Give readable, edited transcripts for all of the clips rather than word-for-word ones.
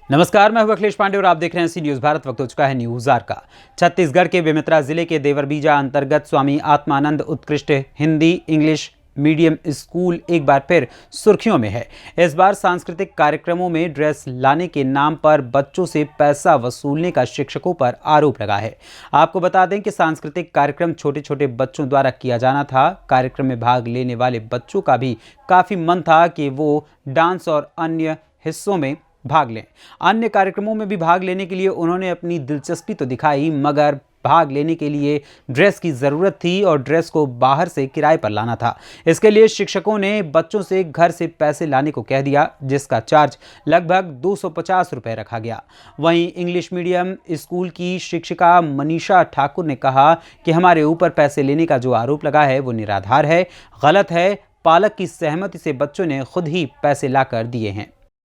नमस्कार, मैं हूं अखिलेश पांडे और आप देख रहे हैं सी न्यूज़ भारत। वक्त हो चुका है न्यूज़ आर का। छत्तीसगढ़ के बेमेतरा जिले के देवरबीजा अंतर्गत स्वामी आत्मानंद उत्कृष्ट हिंदी इंग्लिश मीडियम स्कूल एक बार फिर सुर्खियों में है। इस बार सांस्कृतिक कार्यक्रमों में ड्रेस लाने के नाम पर बच्चों से पैसा वसूलने का शिक्षकों पर आरोप लगा है। आपको बता दें कि सांस्कृतिक कार्यक्रम छोटे छोटे बच्चों द्वारा किया जाना था। कार्यक्रम में भाग लेने वाले बच्चों का भी काफ़ी मन था कि वो डांस और अन्य हिस्सों में भाग लें। अन्य कार्यक्रमों में भी भाग लेने के लिए उन्होंने अपनी दिलचस्पी तो दिखाई, मगर भाग लेने के लिए ड्रेस की ज़रूरत थी और ड्रेस को बाहर से किराए पर लाना था। इसके लिए शिक्षकों ने बच्चों से घर से पैसे लाने को कह दिया, जिसका चार्ज लगभग 250 रुपये रखा गया। वहीं इंग्लिश मीडियम स्कूल की शिक्षिका मनीषा ठाकुर ने कहा कि हमारे ऊपर पैसे लेने का जो आरोप लगा है वो निराधार है, गलत है। पालक की सहमति से बच्चों ने खुद ही पैसे लाकर दिए हैं।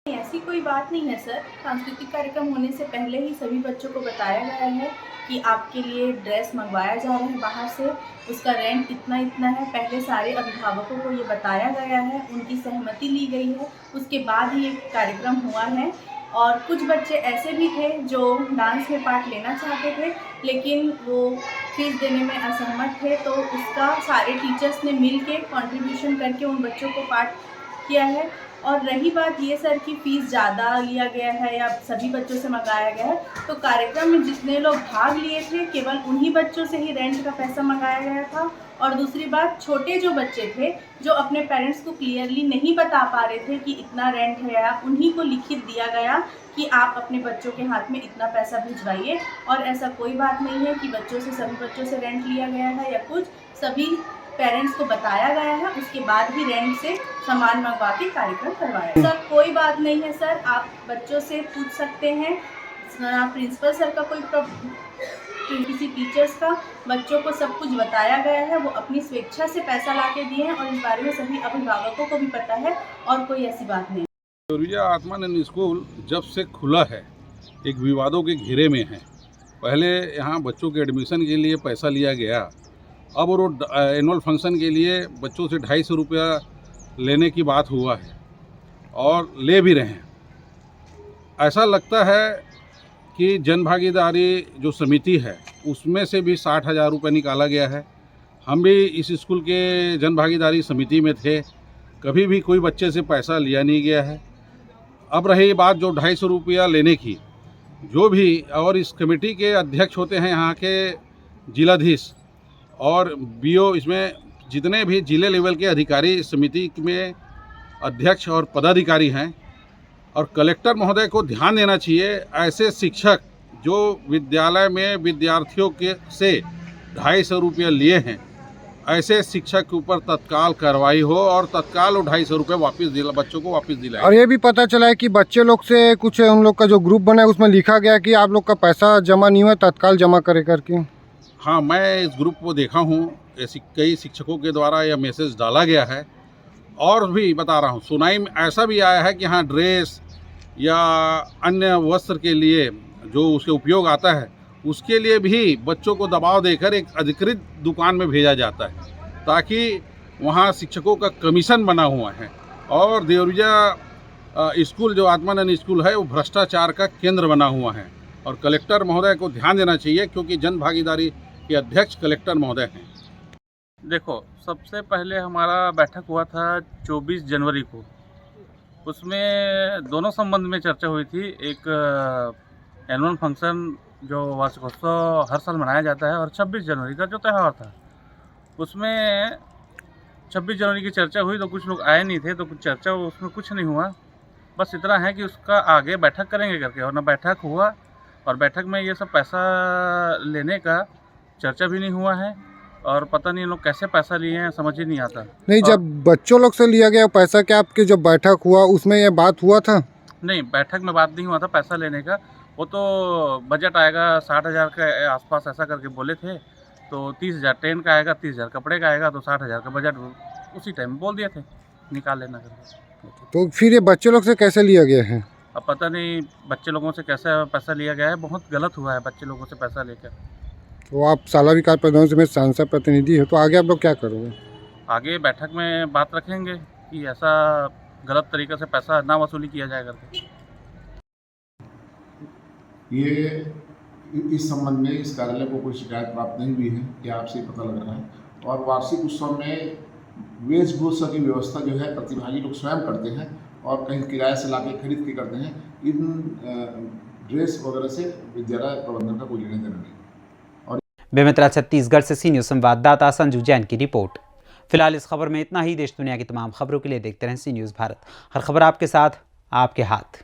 ऐसी कोई बात नहीं है सर। सांस्कृतिक कार्यक्रम होने से पहले ही सभी बच्चों को बताया गया है कि आपके लिए ड्रेस मंगवाया जा रहा है बाहर से, उसका रेंट इतना इतना है। पहले सारे अभिभावकों को ये बताया गया है, उनकी सहमति ली गई है, उसके बाद ही ये कार्यक्रम हुआ है। और कुछ बच्चे ऐसे भी थे जो डांस में पार्ट लेना चाहते थे, लेकिन वो फीस देने में असहमत थे, तो उसका सारे टीचर्स ने मिल के कॉन्ट्रीब्यूशन करके उन बच्चों को पार्ट किया है। और रही बात ये सर कि फ़ीस ज़्यादा लिया गया है या सभी बच्चों से मंगाया गया है, तो कार्यक्रम में जितने लोग भाग लिए थे केवल उन्हीं बच्चों से ही रेंट का पैसा मंगाया गया था। और दूसरी बात, छोटे जो बच्चे थे जो अपने पेरेंट्स को क्लियरली नहीं बता पा रहे थे कि इतना रेंट है, या उन्हीं को लिखित दिया गया कि आप अपने बच्चों के हाथ में इतना पैसा भिजवाइए। और ऐसा कोई बात नहीं है कि सभी बच्चों से रेंट लिया गया है या कुछ, सभी पेरेंट्स को बताया गया है, उसके बाद ही रेंट से सामान मंगवा के कार्यक्रम करवाया। सर कोई बात नहीं है सर, आप बच्चों से पूछ सकते हैं, प्रिंसिपल सर का किसी टीचर्स का, बच्चों को सब कुछ बताया गया है। वो अपनी स्वेच्छा से पैसा ला के दिए हैं और इस बारे में सभी अभिभावकों को भी पता है और कोई ऐसी बात नहीं। देवरबीजा आत्मानंद स्कूल जब से खुला है एक विवादों के घेरे में है। पहले यहाँ बच्चों के एडमिशन के लिए पैसा लिया गया, अब वो एनुअल फंक्शन के लिए बच्चों से 250 रुपया लेने की बात हुआ है और ले भी रहे हैं। ऐसा लगता है कि जन भागीदारी जो समिति है उसमें से भी 60,000 रुपये निकाला गया है। हम भी इस स्कूल के जन भागीदारी समिति में थे, कभी भी कोई बच्चे से पैसा लिया नहीं गया है। अब रही बात जो 250 रुपया लेने की, जो भी और इस कमेटी के अध्यक्ष होते हैं यहाँ के जिलाधीश और बीओ, इसमें जितने भी जिले लेवल के अधिकारी समिति में अध्यक्ष और पदाधिकारी हैं, और कलेक्टर महोदय को ध्यान देना चाहिए ऐसे शिक्षक जो विद्यालय में विद्यार्थियों के से 250 रुपये लिए हैं, ऐसे शिक्षक के ऊपर तत्काल कार्रवाई हो और तत्काल वो 250 रुपये बच्चों को वापस दिलाए। और ये भी पता चला है कि बच्चे लोग से कुछ उन लोग का जो ग्रुप बना है उसमें लिखा गया कि आप लोग का पैसा जमा नहीं हुआ, तत्काल जमा करे करके। हाँ, मैं इस ग्रुप को देखा हूँ, ऐसी कई शिक्षकों के द्वारा यह मैसेज डाला गया है। और भी बता रहा हूँ, सुनाई में ऐसा भी आया है कि हाँ, ड्रेस या अन्य वस्त्र के लिए जो उसके उपयोग आता है उसके लिए भी बच्चों को दबाव देकर एक अधिकृत दुकान में भेजा जाता है, ताकि वहाँ शिक्षकों का कमीशन बना हुआ है। और देवरबीजा स्कूल जो आत्मानंद स्कूल है वो भ्रष्टाचार का केंद्र बना हुआ है और कलेक्टर महोदय को ध्यान देना चाहिए, क्योंकि जन भागीदारी के अध्यक्ष कलेक्टर महोदय हैं। देखो, सबसे पहले हमारा बैठक हुआ था 24 जनवरी को। उसमें दोनों संबंध में चर्चा हुई थी। एक एनुअल फंक्शन जो वार्षिकोत्सव हर साल मनाया जाता है, और 26 जनवरी का जो त्यौहार था उसमें 26 जनवरी की चर्चा हुई, तो कुछ लोग आए नहीं थे, तो कुछ चर्चा उसमें कुछ नहीं हुआ। बस इतना है कि उसका आगे बैठक करेंगे करके, और ना बैठक हुआ, और बैठक में ये सब पैसा लेने का चर्चा भी नहीं हुआ है। और पता नहीं लोग कैसे पैसा लिए हैं, समझ ही नहीं आता। नहीं, जब बच्चों लोग से लिया गया पैसा, क्या आपके जब बैठक हुआ उसमें ये बात हुआ था? नहीं, बैठक में बात नहीं हुआ था पैसा लेने का। वो तो बजट आएगा 60,000 के आसपास ऐसा करके बोले थे, तो 30,000 ट्रेन का आएगा, 30,000 कपड़े का आएगा, तो 60,000 का बजट उसी टाइम बोल दिए थे निकाल लेना करके। तो फिर ये बच्चे लोग से कैसे लिया गया है? अब पता नहीं बच्चे लोगों से कैसे पैसा लिया गया है, बहुत गलत हुआ है बच्चे लोगों से पैसा लेकर। तो आप शाला विकास प्रबंधन में सांसद प्रतिनिधि हो, तो आगे आप लोग क्या करोगे? आगे बैठक में बात रखेंगे कि ऐसा गलत तरीके से पैसा ना वसूली किया जाए करके। ये इस संबंध में इस कार्यालय को कोई शिकायत प्राप्त नहीं हुई है, यह आपसे ही पता लग रहा है। और वार्षिक उत्सव में वेशभूषा की व्यवस्था जो है प्रतिभागी लोग स्वयं करते हैं और कहीं किराए से लाके खरीद के करते हैं। इन ड्रेस वगैरह से विद्यालय प्रबंधन का कोई लेना देना नहीं। बेमेतरा छत्तीसगढ़ से सी न्यूज़ संवाददाता संजू जैन की रिपोर्ट। फिलहाल इस खबर में इतना ही। देश दुनिया की तमाम खबरों के लिए देखते रहें सी न्यूज़ भारत। हर खबर आपके साथ, आपके हाथ।